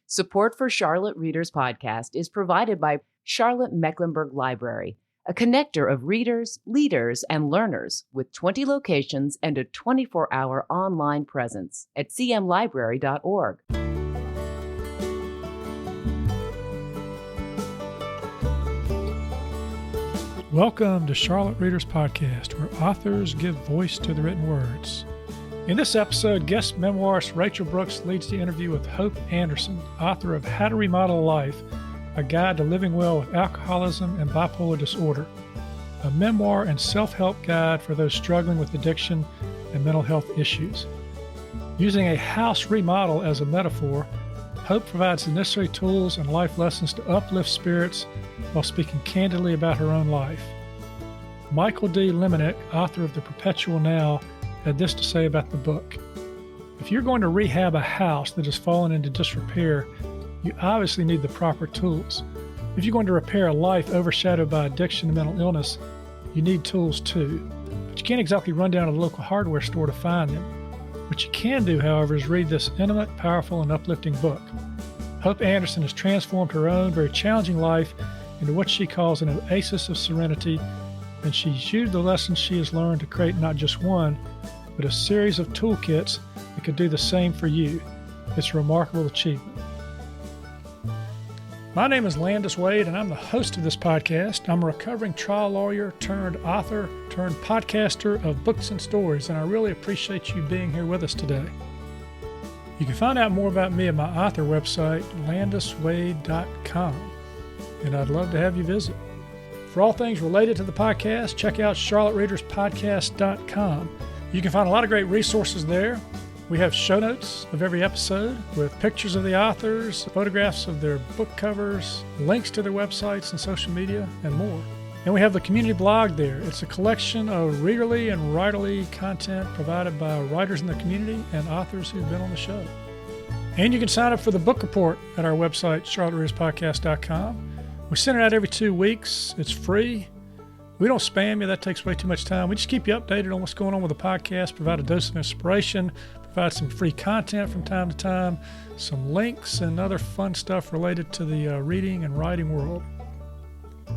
Support for Charlotte Readers Podcast is provided by Charlotte Mecklenburg Library, a connector of readers, leaders, and learners with 20 locations and a 24-hour online presence at cmlibrary.org. Welcome to Charlotte Readers Podcast, where authors give voice to the written words. In this episode, guest memoirist Rachel Brooks leads the interview with Hope Anderson, author of How to Remodel a Life, a guide to living well with alcoholism and bipolar disorder, a memoir and self-help guide for those struggling with addiction and mental health issues. Using a house remodel as a metaphor, Hope provides the necessary tools and life lessons to uplift spirits while speaking candidly about her own life. Michael D. Lemonick, author of The Perpetual Now, had this to say about the book. If you're going to rehab a house that has fallen into disrepair, you obviously need the proper tools. If you're going to repair a life overshadowed by addiction and mental illness, you need tools too. But you can't exactly run down to the local hardware store to find them. What you can do, however, is read this intimate, powerful, and uplifting book. Hope Anderson has transformed her own very challenging life into what she calls an oasis of serenity, and she's used the lessons she has learned to create not just one, but a series of toolkits that could do the same for you. It's a remarkable achievement. My name is Landis Wade, and I'm the host of this podcast. I'm a recovering trial lawyer turned author turned podcaster of books and stories, and I really appreciate you being here with us today. You can find out more about me at my author website, landiswade.com, and I'd love to have you visit. For all things related to the podcast, check out charlottereaderspodcast.com. You can find a lot of great resources there. We have show notes of every episode with pictures of the authors, photographs of their book covers, links to their websites and social media, and more. And we have the community blog there. It's a collection of readerly and writerly content provided by writers in the community and authors who've been on the show. And you can sign up for the book report at our website, charlottereaderspodcast.com. We send it out every 2 weeks. It's free. We don't spam you. That takes way too much time. We just keep you updated on what's going on with the podcast, provide a dose of inspiration, provide some free content from time to time, some links and other fun stuff related to the reading and writing world.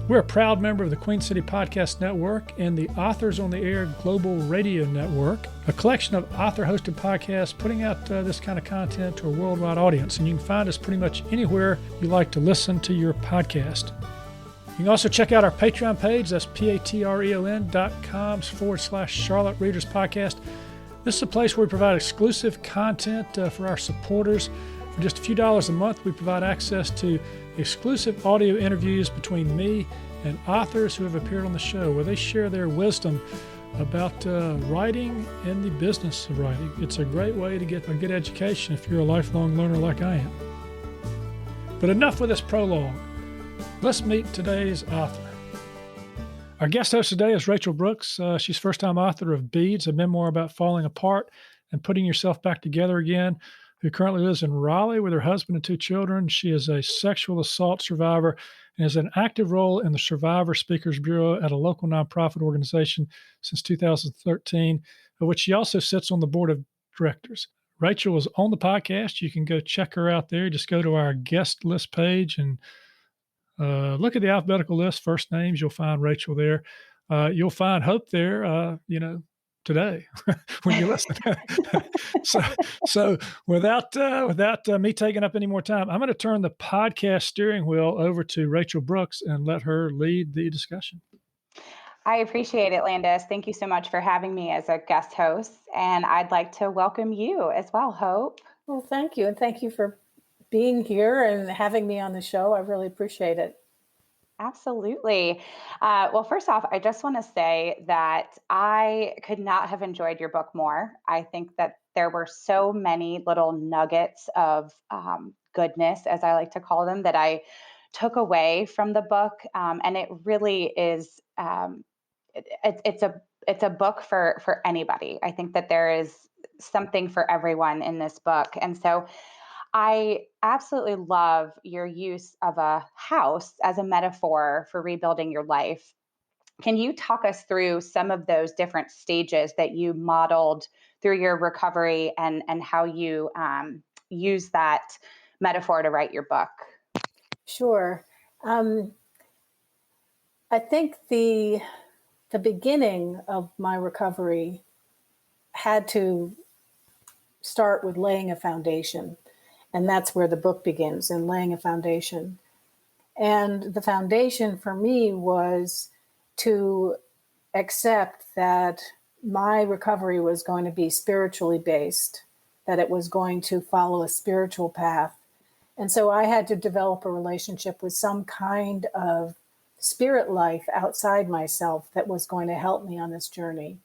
We're a proud member of the Queen City Podcast Network and the Authors on the Air Global Radio Network, a collection of author-hosted podcasts putting out this kind of content to a worldwide audience. And you can find us pretty much anywhere you like to listen to your podcast. You can also check out our Patreon page. That's patreon.com/Charlotte Readers Podcast. This is a place where we provide exclusive content for our supporters. For just a few dollars a month, we provide access to exclusive audio interviews between me and authors who have appeared on the show, where they share their wisdom about writing and the business of writing. It's a great way to get a good education if you're a lifelong learner like I am. But enough with this prologue. Let's meet today's author. Our guest host today is Rachel Brooks. She's first-time author of Beads, a memoir about falling apart and putting yourself back together again, who currently lives in Raleigh with her husband and 2 children. She is a sexual assault survivor and has an active role in the Survivor Speakers Bureau at a local nonprofit organization since 2013, of which she also sits on the board of directors. Rachel is on the podcast. You can go check her out there. Just go to our guest list page and look at the alphabetical list, first names. You'll find Rachel there. You'll find Hope there, today when you listen. so without me taking up any more time, I'm going to turn the podcast steering wheel over to Rachel Brooks and let her lead the discussion. I appreciate it, Landis. Thank you so much for having me as a guest host. And I'd like to welcome you as well, Hope. Well, thank you. And thank you for being here and having me on the show. I really appreciate it. Absolutely. Well, first off, I just want to say that I could not have enjoyed your book more. I think that there were so many little nuggets of goodness, as I like to call them, that I took away from the book. And it really is, it's a book for anybody. I think that there is something for everyone in this book. And so I absolutely love your use of a house as a metaphor for rebuilding your life. Can you talk us through some of those different stages that you modeled through your recovery and how you use that metaphor to write your book? Sure. I think the beginning of my recovery had to start with laying a foundation. And that's where the book begins, in laying a foundation. And the foundation for me was to accept that my recovery was going to be spiritually based, that it was going to follow a spiritual path. And so I had to develop a relationship with some kind of spirit life outside myself that was going to help me on this journey.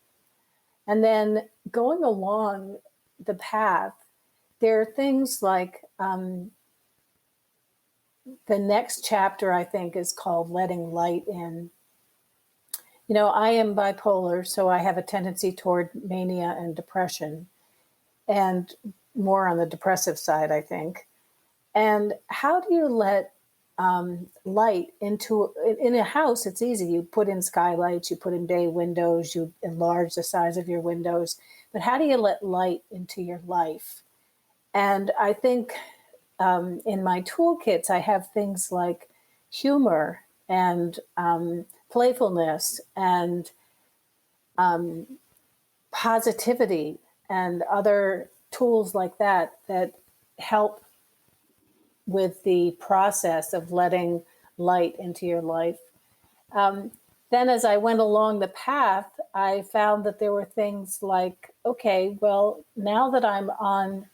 And then going along the path, there are things like the next chapter, I think, is called Letting Light In. I am bipolar, so I have a tendency toward mania and depression, and more on the depressive side, I think. And how do you let light in a house? It's easy. You put in skylights, you put in bay windows, you enlarge the size of your windows. But how do you let light into your life? And I think in my toolkits, I have things like humor and playfulness and positivity and other tools like that help with the process of letting light into your life. Then as I went along the path, I found that there were things like, okay, well, now that I'm on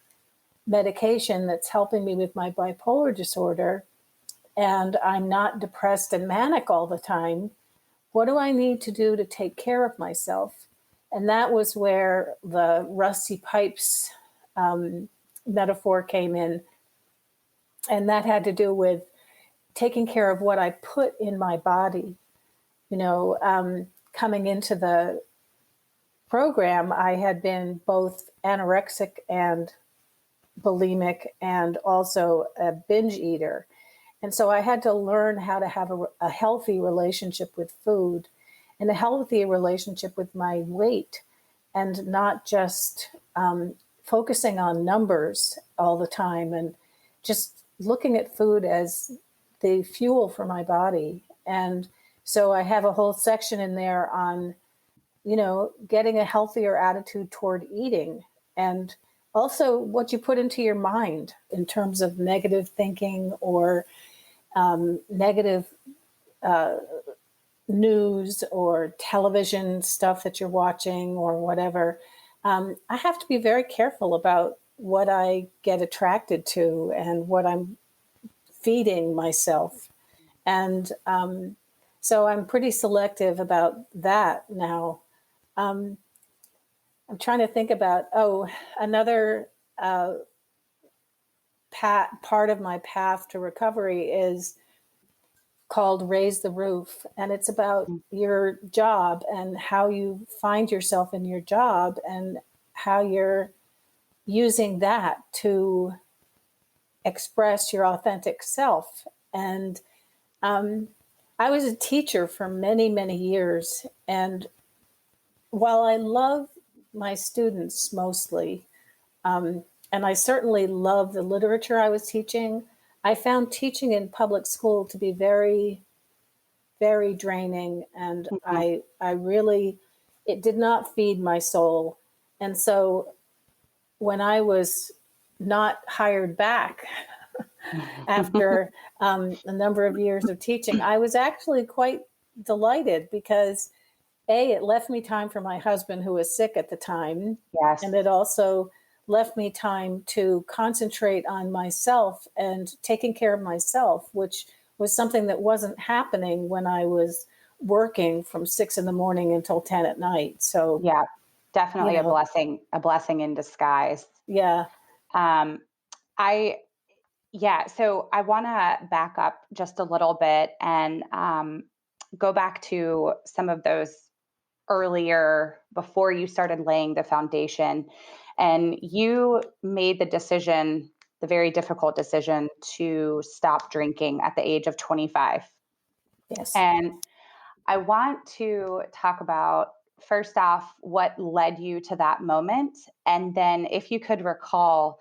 medication that's helping me with my bipolar disorder, and I'm not depressed and manic all the time, what do I need to do to take care of myself? And that was where the rusty pipes metaphor came in. And that had to do with taking care of what I put in my body. Coming into the program, I had been both anorexic and bulimic and also a binge eater. And so I had to learn how to have a healthy relationship with food and a healthy relationship with my weight, and not just focusing on numbers all the time, and just looking at food as the fuel for my body. And so I have a whole section in there on, getting a healthier attitude toward eating, and also what you put into your mind in terms of negative thinking or negative news or television stuff that you're watching or whatever. I have to be very careful about what I get attracted to and what I'm feeding myself. And so I'm pretty selective about that now. I'm trying to think about, another part of my path to recovery is called Raise the Roof. And it's about your job and how you find yourself in your job and how you're using that to express your authentic self. And I was a teacher for many, many years. And while I love my students mostly, and I certainly love the literature I was teaching, I found teaching in public school to be very, very draining. And I really, it did not feed my soul. And so when I was not hired back after a number of years of teaching, I was actually quite delighted because it left me time for my husband, who was sick at the time. Yes. And it also left me time to concentrate on myself and taking care of myself, which was something that wasn't happening when I was working from 6 a.m. until 10 p.m. So yeah, definitely a blessing in disguise. Yeah. So I want to back up just a little bit and go back to some of those earlier, before you started laying the foundation, and you made the very difficult decision to stop drinking at the age of 25. Yes. And I want to talk about, first off, what led you to that moment. And then if you could recall,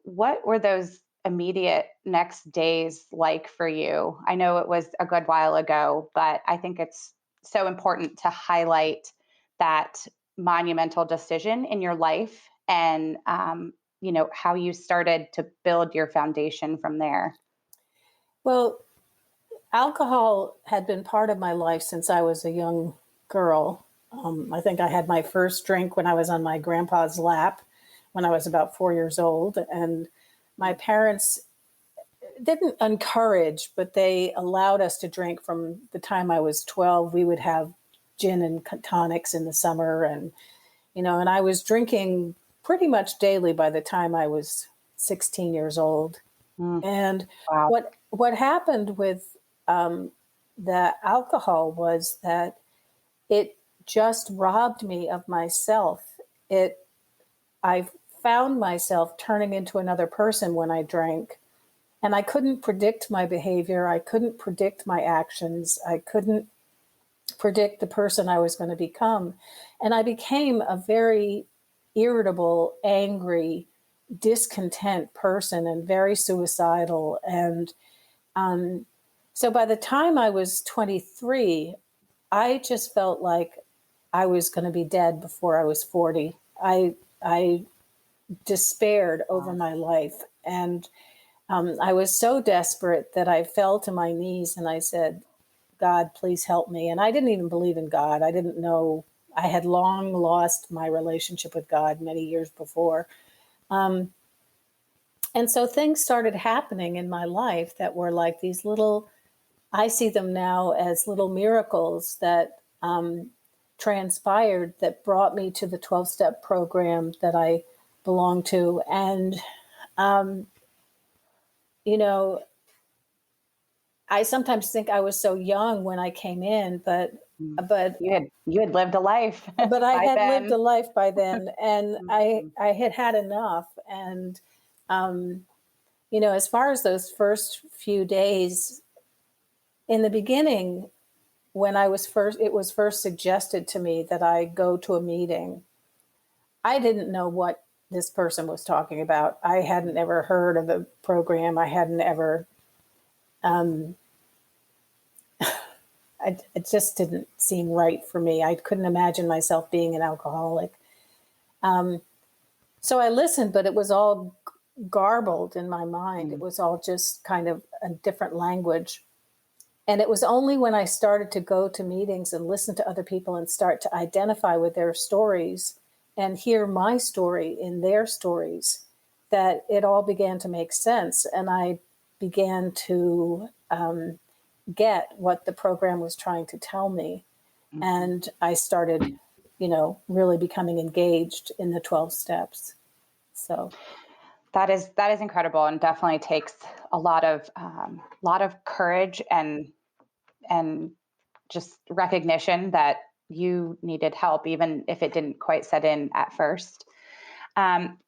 what were those immediate next days like for you? I know it was a good while ago, but I think it's so important to highlight that monumental decision in your life and, how you started to build your foundation from there. Well, alcohol had been part of my life since I was a young girl. I think I had my first drink when I was on my grandpa's lap when I was about 4 years old. And my parents didn't encourage, but they allowed us to drink from the time I was 12. We would have gin and tonics in the summer. And I was drinking pretty much daily by the time I was 16 years old. And Wow. what happened with the alcohol was that it just robbed me of myself. I found myself turning into another person when I drank, and I couldn't predict my behavior. I couldn't predict my actions. I couldn't predict the person I was going to become. And I became a very irritable, angry, discontent person and very suicidal. And so by the time I was 23, I just felt like I was going to be dead before I was 40. I despaired over my life. And I was so desperate that I fell to my knees and I said, God, please help me. And I didn't even believe in God. I didn't know. I had long lost my relationship with God many years before. And so things started happening in my life that were like these little, I see them now as little miracles that transpired that brought me to the 12-step program that I belong to. And, I sometimes think I was so young when I came in, but you had lived a life. but I by had then. lived a life by then, and I had had enough. And as far as those first few days in the beginning, when it was first suggested to me that I go to a meeting, I didn't know what this person was talking about. I hadn't ever heard of the program. I hadn't ever. It just didn't seem right for me. I couldn't imagine myself being an alcoholic. So I listened, but it was all garbled in my mind. It was all just kind of a different language. And it was only when I started to go to meetings and listen to other people and start to identify with their stories and hear my story in their stories that it all began to make sense. And I began to get what the program was trying to tell me. And I started, really becoming engaged in the 12 steps. So that is incredible, and definitely takes a lot of courage and just recognition that you needed help, even if it didn't quite set in at first.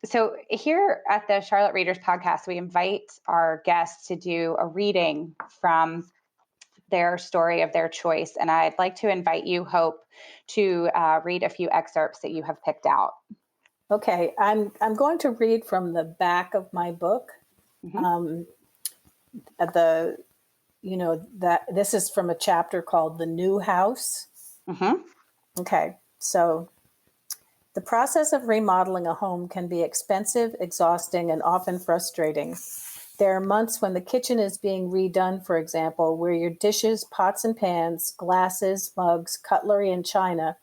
So here at the Charlotte Readers Podcast, we invite our guests to do a reading from their story of their choice. And I'd like to invite you, Hope, to read a few excerpts that you have picked out. Okay, I'm going to read from the back of my book. That this is from a chapter called The New House. Okay, so the process of remodeling a home can be expensive, exhausting, and often frustrating. There are months when the kitchen is being redone, for example, where your dishes, pots and pans, glasses, mugs, cutlery, and china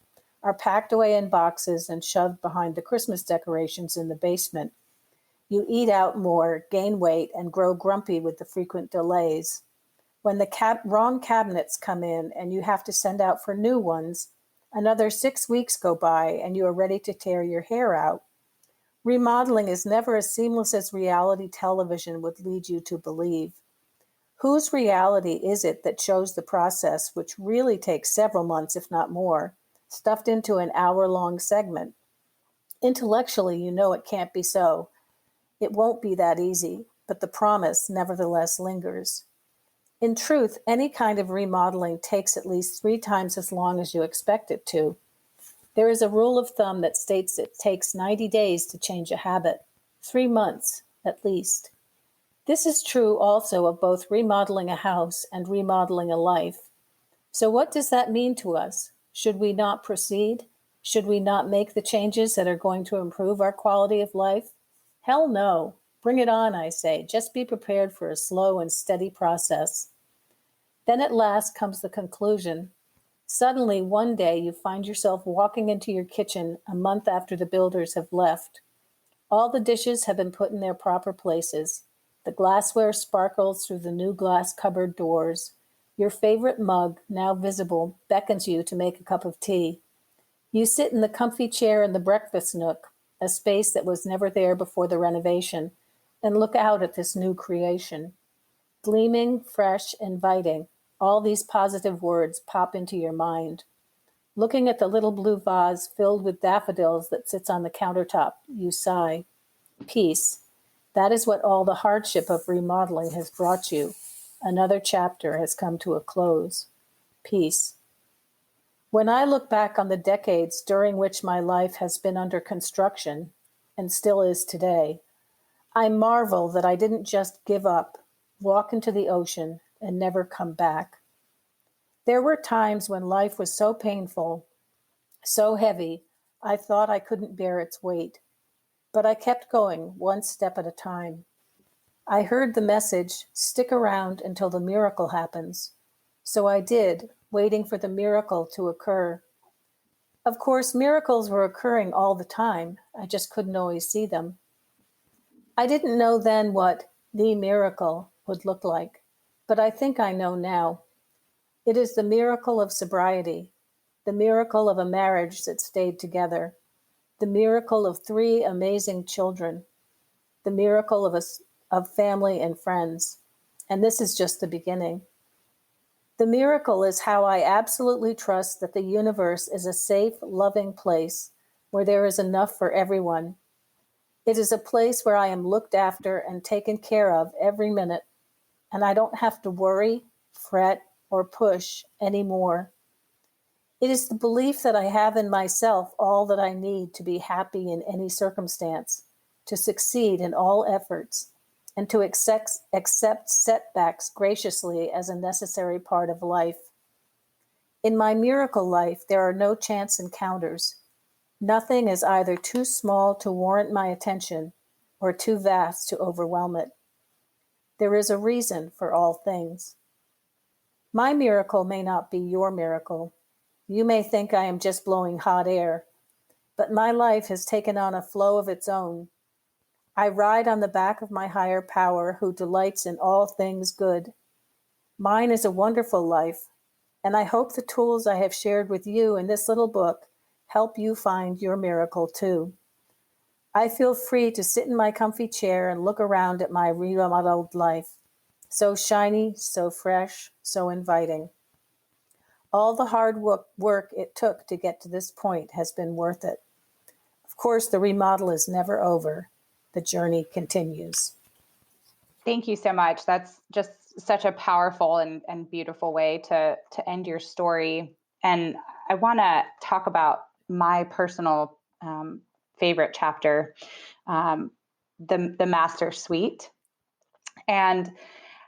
are packed away in boxes and shoved behind the Christmas decorations in the basement. You eat out more, gain weight, and grow grumpy with the frequent delays. When the wrong cabinets come in and you have to send out for new ones, another 6 weeks go by and you are ready to tear your hair out. Remodeling is never as seamless as reality television would lead you to believe. Whose reality is it that shows the process, which really takes several months, if not more, stuffed into an hour-long segment? Intellectually, you know it can't be so. It won't be that easy, but the promise nevertheless lingers. In truth, any kind of remodeling takes at least 3 times as long as you expect it to. There is a rule of thumb that states it takes 90 days to change a habit, 3 months at least. This is true also of both remodeling a house and remodeling a life. So what does that mean to us? Should we not proceed? Should we not make the changes that are going to improve our quality of life? Hell no. Bring it on, I say. Just be prepared for a slow and steady process. Then at last comes the conclusion. Suddenly, one day, you find yourself walking into your kitchen a month after the builders have left. All the dishes have been put in their proper places. The glassware sparkles through the new glass cupboard doors. Your favorite mug, now visible, beckons you to make a cup of tea. You sit in the comfy chair in the breakfast nook, a space that was never there before the renovation, and look out at this new creation. Gleaming, fresh, inviting, all these positive words pop into your mind. Looking at the little blue vase filled with daffodils that sits on the countertop, you sigh. Peace. That is what all the hardship of remodeling has brought you. Another chapter has come to a close. Peace. When I look back on the decades during which my life has been under construction, and still is today, I marvel that I didn't just give up, walk into the ocean, and never come back. There were times when life was so painful, so heavy, I thought I couldn't bear its weight. But I kept going, one step at a time. I heard the message, stick around until the miracle happens. So I did, waiting for the miracle to occur. Of course, miracles were occurring all the time. I just couldn't always see them. I didn't know then what the miracle would look like, but I think I know now. It is the miracle of sobriety, the miracle of a marriage that stayed together, the miracle of 3 amazing children, the miracle of family and friends. And this is just the beginning. The miracle is how I absolutely trust that the universe is a safe, loving place where there is enough for everyone. It is a place where I am looked after and taken care of every minute, and I don't have to worry, fret, or push anymore. It is the belief that I have in myself all that I need to be happy in any circumstance, to succeed in all efforts, and to accept setbacks graciously as a necessary part of life. In my miracle life, there are no chance encounters. Nothing is either too small to warrant my attention or too vast to overwhelm it. There is a reason for all things. My miracle may not be your miracle. You may think I am just blowing hot air, but my life has taken on a flow of its own. I ride on the back of my higher power who delights in all things good. Mine is a wonderful life, and I hope the tools I have shared with you in this little book help you find your miracle too. I feel free to sit in my comfy chair and look around at my remodeled life. So shiny, so fresh, so inviting. All the hard work it took to get to this point has been worth it. Of course, the remodel is never over. The journey continues. Thank you so much. That's just such a powerful and beautiful way to end your story. And I want to talk about my personal favorite chapter, the Master Suite, and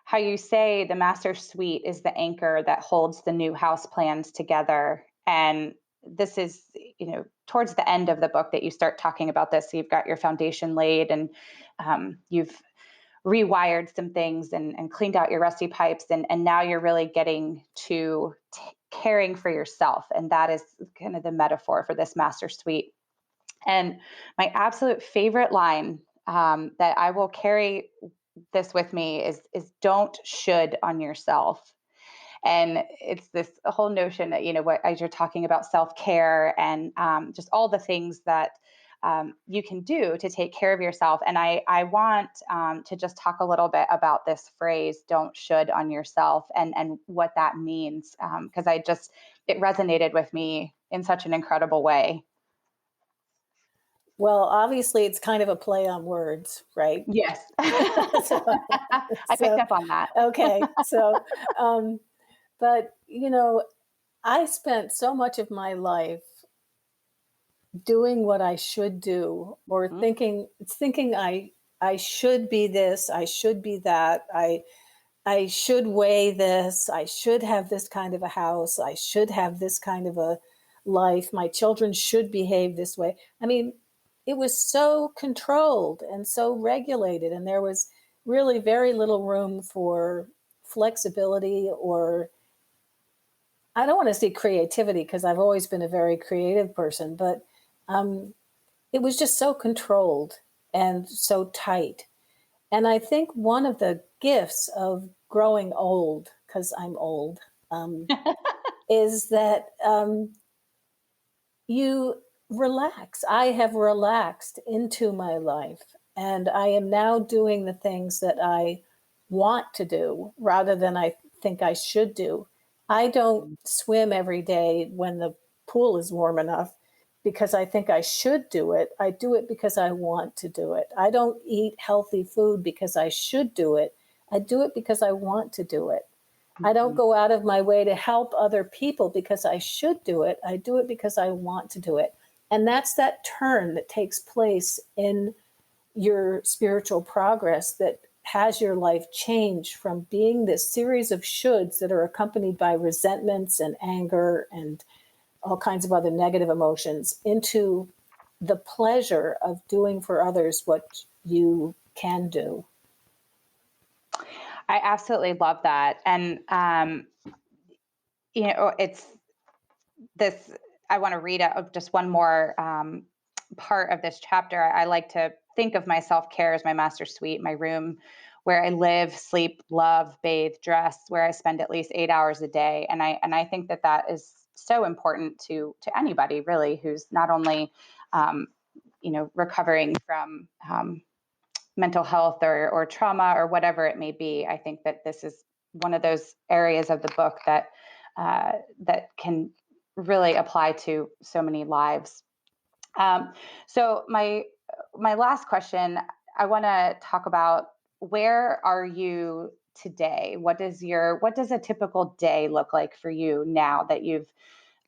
how you say the Master Suite is the anchor that holds the new house plans together. And this is, towards the end of the book that you start talking about this. So you've got your foundation laid, and you've rewired some things and cleaned out your rusty pipes. And now you're really getting to caring for yourself. And that is kind of the metaphor for this Master Suite. And my absolute favorite line that I will carry this with me is don't should on yourself. And it's this whole notion that, as you're talking about self-care and just all the things that you can do to take care of yourself. And I want to just talk a little bit about this phrase, don't should on yourself, and what that means. Because it resonated with me in such an incredible way. Well, obviously, it's kind of a play on words, right? Yes. I picked up on that. Okay. So, but, I spent so much of my life doing what I should do, or thinking I I should be this, I should be that, I should weigh this, I should have this kind of a house, I should have this kind of a life, my children should behave this way. I mean, it was so controlled and so regulated, and there was really very little room for flexibility, or I don't want to say creativity, because I've always been a very creative person, but it was just so controlled and so tight. And I think one of the gifts of growing old, because I'm old, is that you relax. I have relaxed into my life, and I am now doing the things that I want to do rather than I think I should do. I don't swim every day when the pool is warm enough because I think I should do it. I do it because I want to do it. I don't eat healthy food because I should do it. I do it because I want to do it. I don't go out of my way to help other people because I should do it. I do it because I want to do it. And that's that turn that takes place in your spiritual progress that has your life change from being this series of shoulds that are accompanied by resentments and anger and all kinds of other negative emotions into the pleasure of doing for others what you can do. I absolutely love that. And, it's this, I want to read just one more part of this chapter. I like to think of my self-care as my master suite, my room where I live, sleep, love, bathe, dress, where I spend at least 8 hours a day. And I think that is so important to anybody really who's not only, recovering from mental health or trauma or whatever it may be. I think that this is one of those areas of the book that can really apply to so many lives. So my last question, I want to talk about, where are you today? What does a typical day look like for you now that you've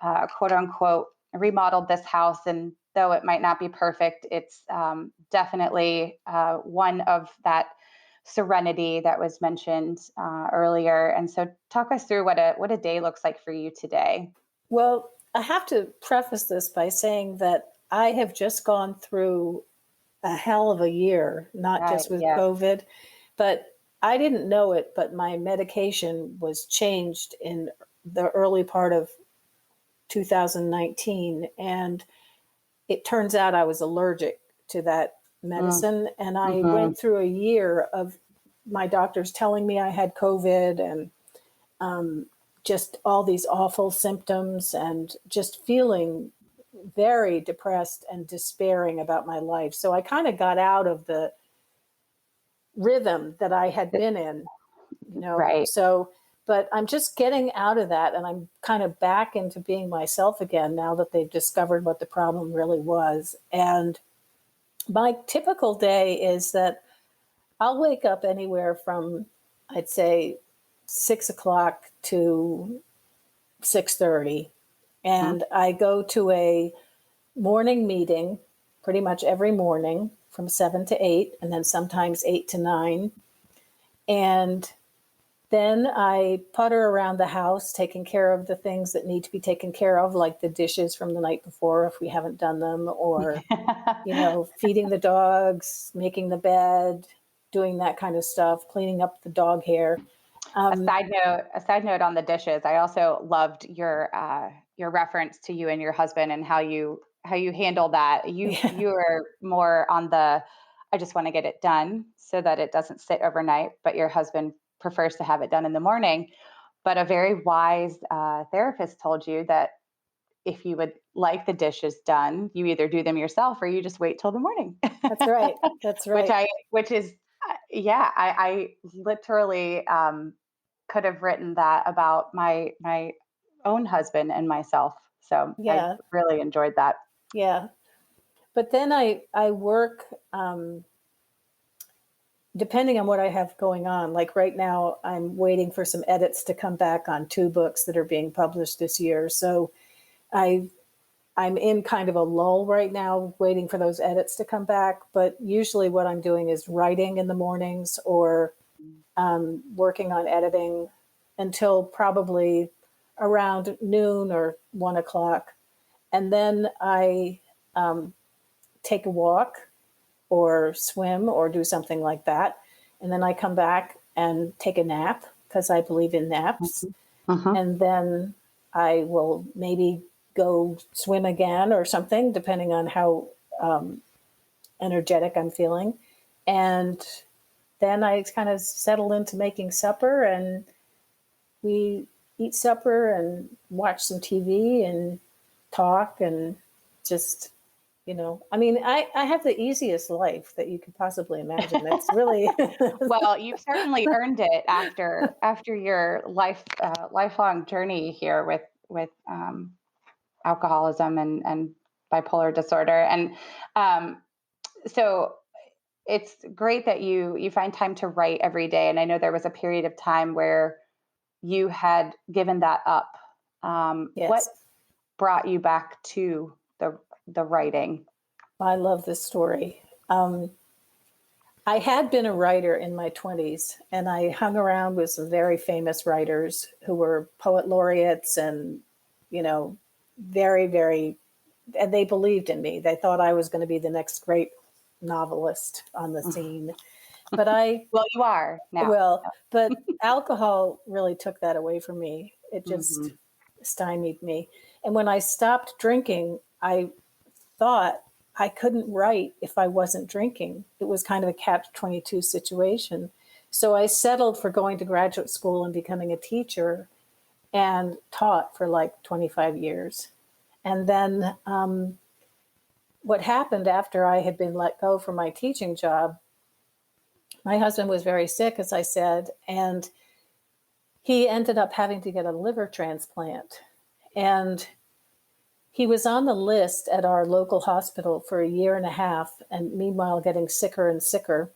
quote unquote remodeled this house? And though it might not be perfect, it's definitely one of that serenity that was mentioned earlier. And so talk us through what a day looks like for you today. Well, I have to preface this by saying that I have just gone through a hell of a year, not just with COVID, but I didn't know it, but my medication was changed in the early part of 2019. And it turns out I was allergic to that medicine. And I went through a year of my doctors telling me I had COVID and just all these awful symptoms and just feeling very depressed and despairing about my life. So I kind of got out of the rhythm that I had been in, Right. So, but I'm just getting out of that, and I'm kind of back into being myself again now that they've discovered what the problem really was. And my typical day is that I'll wake up anywhere from, I'd say, 6 o'clock to 6:30. And I go to a morning meeting pretty much every morning from 7 to 8, and then sometimes 8 to 9. And then I putter around the house, taking care of the things that need to be taken care of, like the dishes from the night before, if we haven't done them, or, feeding the dogs, making the bed, doing that kind of stuff, cleaning up the dog hair. A side note on the dishes. I also loved your reference to you and your husband and how you handle that. You are more on the, I just want to get it done so that it doesn't sit overnight, but your husband prefers to have it done in the morning. But a very wise therapist told you that if you would like the dishes done, you either do them yourself or you just wait till the morning. That's right. That's right. Which is, I literally could have written that about my own husband and myself. So I really enjoyed that. Yeah. But then I work, depending on what I have going on. Like right now, I'm waiting for some edits to come back on 2 books that are being published this year. So I I'm in kind of a lull right now, waiting for those edits to come back. But usually what I'm doing is writing in the mornings or working on editing until probably around noon or 1 o'clock. And then I take a walk or swim or do something like that. And then I come back and take a nap because I believe in naps. And then I will maybe go swim again or something, depending on how energetic I'm feeling. And then I kind of settle into making supper, and we eat supper and watch some TV and talk and just, I mean, I have the easiest life that you could possibly imagine. It's really Well, you've certainly earned it after your lifelong journey here with alcoholism and bipolar disorder. And so it's great that you find time to write every day. And I know there was a period of time where you had given that up. Yes. What brought you back to the writing? I love this story. I had been a writer in my 20s, and I hung around with some very famous writers who were poet laureates and, very, very, and they believed in me. They thought I was going to be the next great novelist on the scene. But well, you are now. Well, but alcohol really took that away from me. It just stymied me. And when I stopped drinking, I thought I couldn't write if I wasn't drinking. It was kind of a catch-22 situation. So I settled for going to graduate school and becoming a teacher, and taught for like 25 years. And then what happened after I had been let go from my teaching job, my husband was very sick, as I said, and he ended up having to get a liver transplant. And he was on the list at our local hospital for 1.5 years, and meanwhile getting sicker and sicker.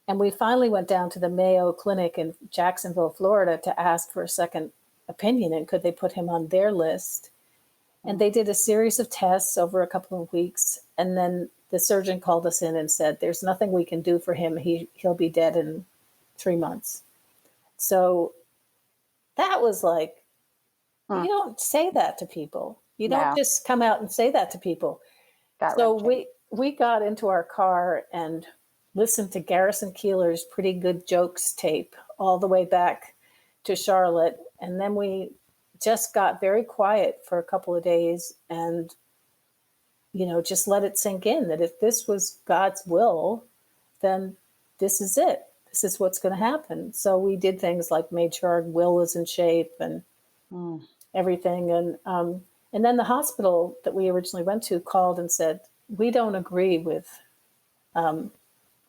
And we finally went down to the Mayo Clinic in Jacksonville, Florida, to ask for a second opinion and could they put him on their list. And they did a series of tests over a couple of weeks. And then the surgeon called us in and said, there's nothing we can do for him. He'll be dead in 3 months. So that was like, you don't say that to people. You don't just come out and say that to people. So we got into our car and listened to Garrison Keillor's Pretty Good Jokes tape all the way back to Charlotte. And then we just got very quiet for a couple of days and, just let it sink in that if this was God's will, then this is it. This is what's going to happen. So we did things like made sure our will was in shape and everything. And then the hospital that we originally went to called and said, we don't agree with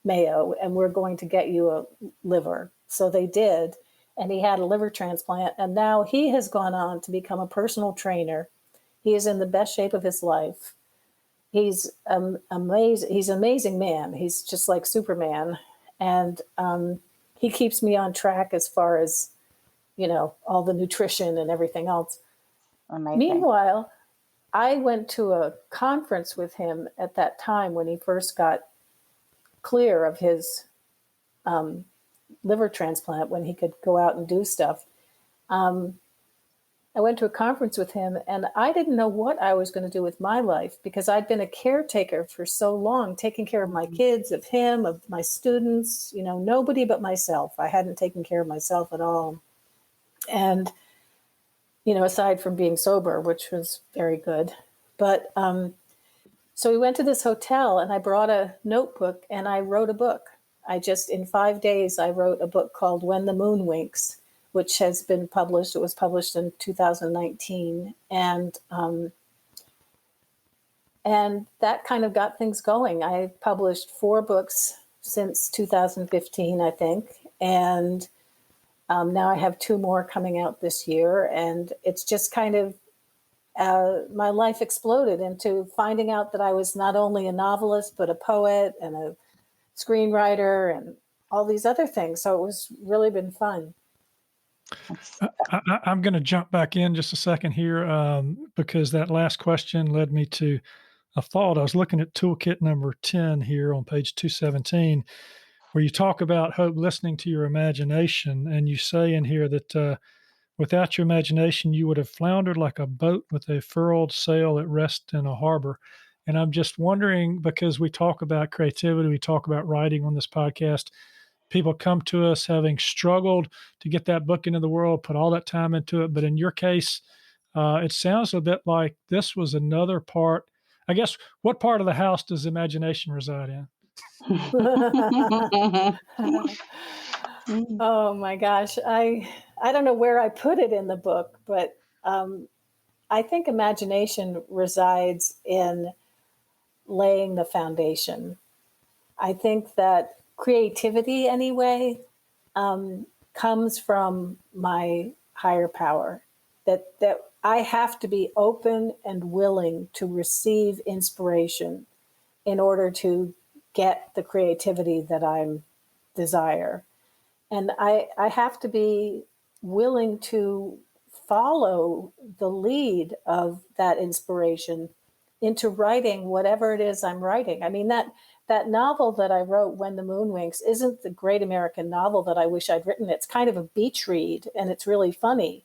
Mayo, and we're going to get you a liver. So they did, and he had a liver transplant, and now he has gone on to become a personal trainer. He is in the best shape of his life. He's amazing. He's an amazing man. He's just like Superman, and he keeps me on track as far as, all the nutrition and everything else. Amazing. Meanwhile, I went to a conference with him at that time when he first got clear of his liver transplant, when he could go out and do stuff. I went to a conference with him, and I didn't know what I was going to do with my life because I'd been a caretaker for so long, taking care of my kids, of him, of my students, nobody but myself. I hadn't taken care of myself at all. And aside from being sober, which was very good. But so we went to this hotel, and I brought a notebook and I wrote a book. In 5 days, I wrote a book called When the Moon Winks, which has been published. It was published in 2019. And that kind of got things going. I published 4 books since 2015, I think. And now I have 2 more coming out this year, and it's just kind of my life exploded into finding out that I was not only a novelist, but a poet and a screenwriter and all these other things. So it was really been fun. I'm going to jump back in just a second here because that last question led me to a thought. I was looking at toolkit number 10 here on page 217, where you talk about hope listening to your imagination. And you say in here that without your imagination, you would have floundered like a boat with a furled sail at rest in a harbor. And I'm just wondering, because we talk about creativity, we talk about writing on this podcast, people come to us having struggled to get that book into the world, put all that time into it. But in your case, it sounds a bit like this was another part. I guess, what part of the house does imagination reside in? Oh my gosh. I don't know where I put it in the book, but I think imagination resides in laying the foundation. I think that creativity, anyway, comes from my higher power. That I have to be open and willing to receive inspiration in order to get the creativity that I desire. And I have to be willing to follow the lead of that inspiration into writing whatever it is I'm writing. I mean, that novel that I wrote, When the Moon Winks, isn't the great American novel that I wish I'd written. It's kind of a beach read, and it's really funny.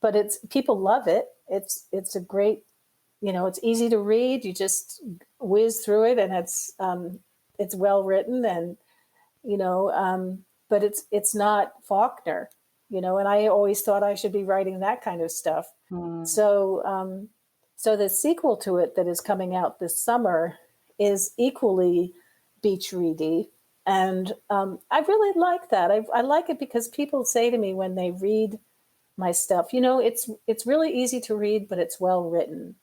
But people love it. It's a great, it's easy to read. You just whiz through it, and it's well written, and but it's not Faulkner, and I always thought I should be writing that kind of stuff. So the sequel to it that is coming out this summer is equally beach ready, and I really like that. I like it because people say to me when they read my stuff, it's really easy to read, but it's well written.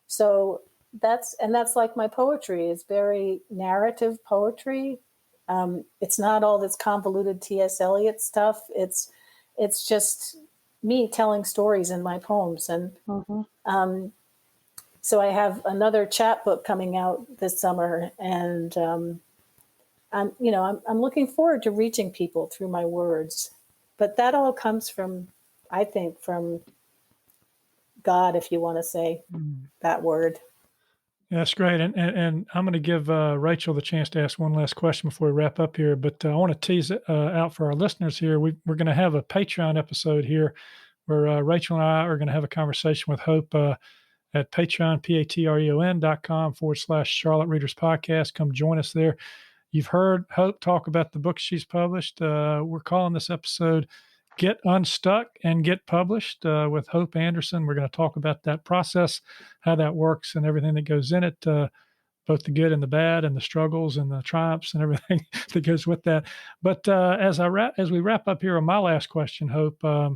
So that's like my poetry is very narrative poetry. It's not all this convoluted T.S. Eliot stuff. It's just me telling stories in my poems. And so I have another chapbook coming out this summer, and I'm looking forward to reaching people through my words. But that all comes from, I think, from God, if you want to say that word. Yeah, that's great. And I'm going to give Rachel the chance to ask one last question before we wrap up here. But I want to tease it out for our listeners here. We're going to have a Patreon episode here where Rachel and I are going to have a conversation with Hope at Patreon, patreon.com/Charlotte Readers Podcast. Come join us there. You've heard Hope talk about the books she's published. We're calling this episode Get Unstuck and Get Published with Hope Anderson. We're going to talk about that process, how that works, and everything that goes in it, both the good and the bad, and the struggles and the triumphs and everything that goes with that. But as we wrap up here on my last question, Hope, I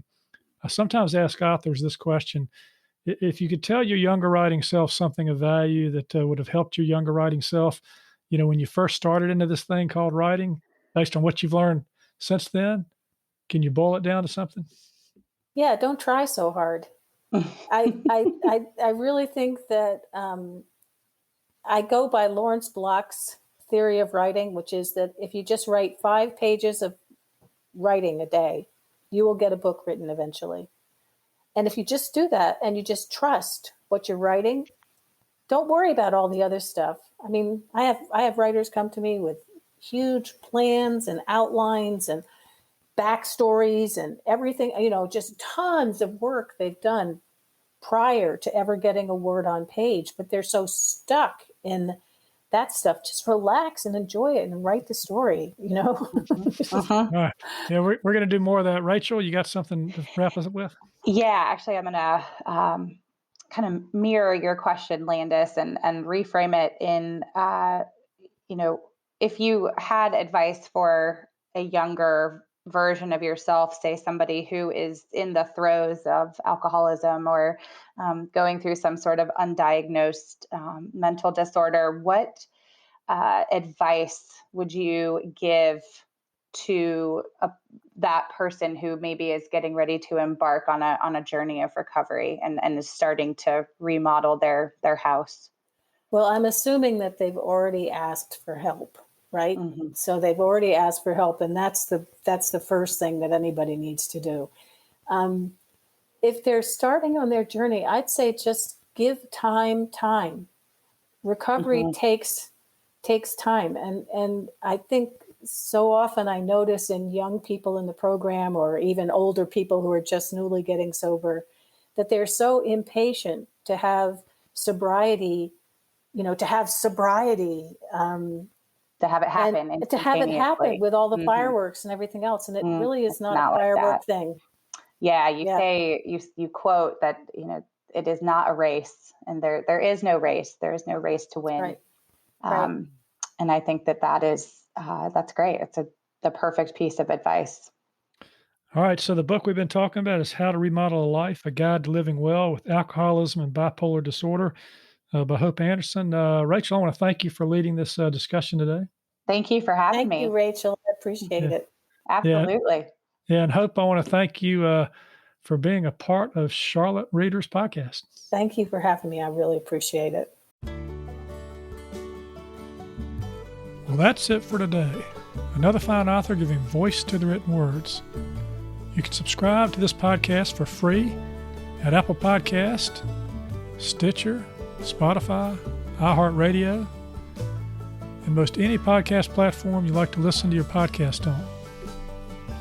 sometimes ask authors this question. If you could tell your younger writing self something of value that would have helped your younger writing self, when you first started into this thing called writing, based on what you've learned since then, can you boil it down to something? Yeah, don't try so hard. I really think that I go by Lawrence Block's theory of writing, which is that if you just write 5 pages of writing a day, you will get a book written eventually. And if you just do that and you just trust what you're writing, don't worry about all the other stuff. I mean, I have writers come to me with huge plans and outlines and backstories and everything, just tons of work they've done prior to ever getting a word on page, but they're so stuck in that stuff. Just relax and enjoy it and write the story, All right. Yeah, we're going to do more of that. Rachel, you got something to wrap us up with? Yeah, actually, I'm going to kind of mirror your question, Landis, and reframe it in, if you had advice for a younger version of yourself, say somebody who is in the throes of alcoholism or going through some sort of undiagnosed mental disorder, what advice would you give to that person who maybe is getting ready to embark on a journey of recovery and is starting to remodel their house? Well, I'm assuming that they've already asked for help, right? So they've already asked for help, and that's the first thing that anybody needs to do. If they're starting on their journey, I'd say just give time. Recovery takes time, and I think so often I notice in young people in the program, or even older people who are just newly getting sober, that they're so impatient to have sobriety, to have it happen, and to have it happen with all the fireworks and everything else, and it really is not a firework thing. Yeah, you quote that it is not a race, and there is no race. There is no race to win. Right. And I think that is that's great. It's the perfect piece of advice. All right. So the book we've been talking about is How to Remodel a Life: A Guide to Living Well with Alcoholism and Bipolar Disorder by Hope Anderson. Rachel, I want to thank you for leading this discussion today. Thank you for having me. Thank you, Rachel. I appreciate it. Absolutely. Yeah. And Hope, I want to thank you for being a part of Charlotte Readers Podcast. Thank you for having me. I really appreciate it. Well, that's it for today. Another fine author giving voice to the written words. You can subscribe to this podcast for free at Apple Podcast, Stitcher, Spotify, iHeartRadio, and most any podcast platform you like to listen to your podcast on.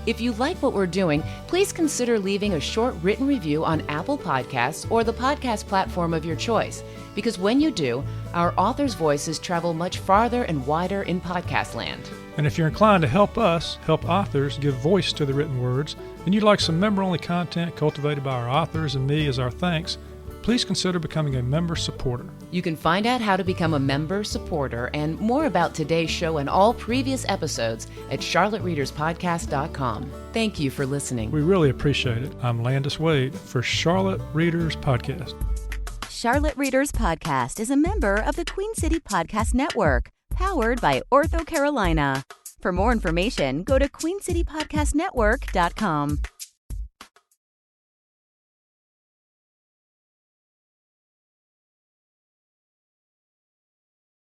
If you like what we're doing, please consider leaving a short written review on Apple Podcasts or the podcast platform of your choice, because when you do, our authors' voices travel much farther and wider in podcast land. And if you're inclined to help us help authors give voice to the written words, and you'd like some member-only content cultivated by our authors and me as our thanks, please consider becoming a member supporter. You can find out how to become a member supporter and more about today's show and all previous episodes at charlottereaderspodcast.com. Thank you for listening. We really appreciate it. I'm Landis Wade for Charlotte Readers Podcast. Charlotte Readers Podcast is a member of the Queen City Podcast Network, powered by Ortho Carolina. For more information, go to queencitypodcastnetwork.com.